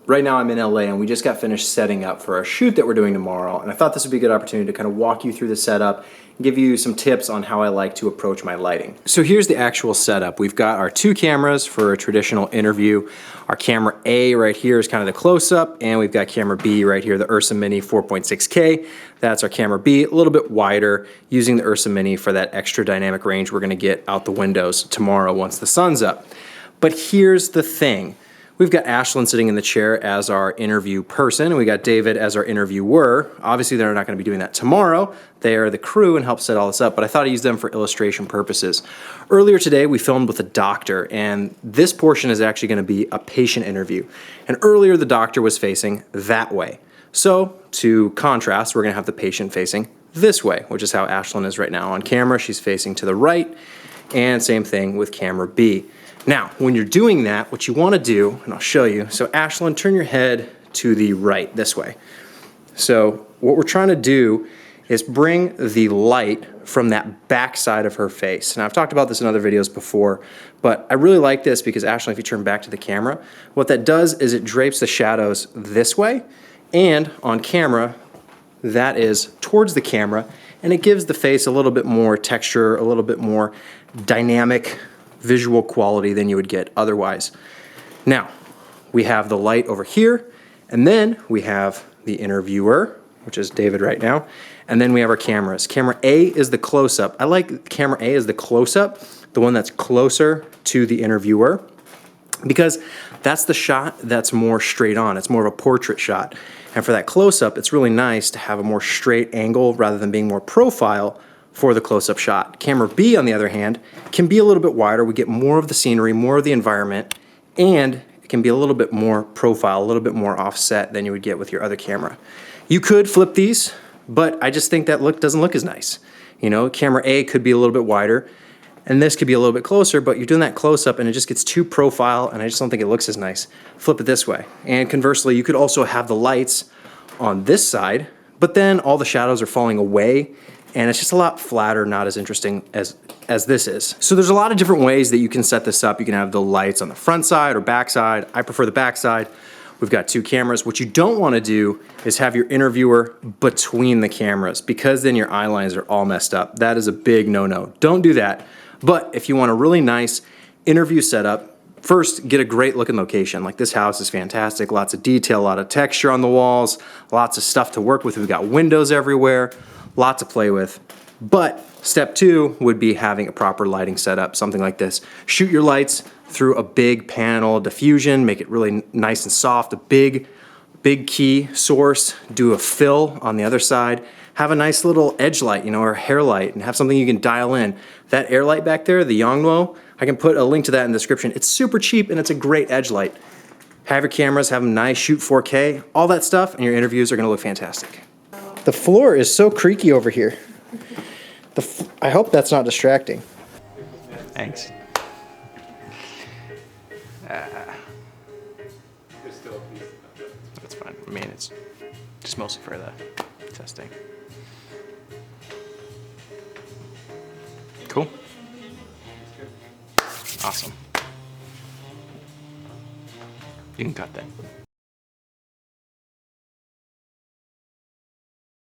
Right now I'm in LA and we just got finished setting up for our shoot that we're doing tomorrow, and I thought this would be a good opportunity to kind of walk you through the setup and give you some tips on how I like to approach my lighting. So here's the actual setup. We've got our 2 cameras for a traditional interview. Our camera A right here is kind of the close-up, and we've got camera B right here, the Ursa Mini 4.6K. That's our camera B, a little bit wider, using the Ursa Mini for that extra dynamic range we're gonna get out the windows tomorrow once the sun's up. But here's the thing. We've got Ashlyn sitting in the chair as our interview person, and we got David as our interviewer. Obviously, they're not going to be doing that tomorrow. They are the crew and help set all this up, but I thought I'd use them for illustration purposes. Earlier today, we filmed with a doctor, and this portion is actually going to be a patient interview. And earlier, the doctor was facing that way. So, to contrast, we're going to have the patient facing this way, which is how Ashlyn is right now on camera. She's facing to the right, and same thing with camera B. Now, when you're doing that, what you want to do, and I'll show you, so Ashlyn, turn your head to the right, this way. So what we're trying to do is bring the light from that back side of her face. And I've talked about this in other videos before, but I really like this because Ashlyn, if you turn back to the camera, what that does is it drapes the shadows this way, and on camera, that is towards the camera, and it gives the face a little bit more texture, a little bit more dynamic visual quality than you would get otherwise. Now, we have the light over here, and then we have the interviewer, which is David right now, and then we have our cameras. Camera A is the close-up. I like camera A as the close-up, the one that's closer to the interviewer, because that's the shot that's more straight on. It's more of a portrait shot. And for that close-up, it's really nice to have a more straight angle rather than being more profile for the close-up shot. Camera B, on the other hand, can be a little bit wider. We get more of the scenery, more of the environment, and it can be a little bit more profile, a little bit more offset than you would get with your other camera. You could flip these, but I just think that doesn't look as nice. You know, camera A could be a little bit wider, and this could be a little bit closer, but you're doing that close-up and it just gets too profile, and I just don't think it looks as nice. Flip it this way. And conversely, you could also have the lights on this side, but then all the shadows are falling away, and it's just a lot flatter, not as interesting as this is. So there's a lot of different ways that you can set this up. You can have the lights on the front side or back side. I prefer the back side. We've got 2 cameras. What you don't want to do is have your interviewer between the cameras, because then your eye lines are all messed up. That is a big no-no. Don't do that. But if you want a really nice interview setup, first, get a great looking location. Like, this house is fantastic. Lots of detail, a lot of texture on the walls, lots of stuff to work with. We've got windows everywhere. Lot to play with. But step 2 would be having a proper lighting setup, something like this. Shoot your lights through a big panel diffusion, make it really nice and soft, a big key source, do a fill on the other side, have a nice little edge light, you know, or hair light, and have something you can dial in. That air light back there, the Yongnuo, I can put a link to that in the description. It's super cheap and it's a great edge light. Have your cameras, have them nice, shoot 4K, all that stuff, and your interviews are gonna look fantastic. The floor is so creaky over here. I hope that's not distracting. Thanks. That's fine. I mean, it's just mostly for the testing. Cool. Awesome. You can cut that.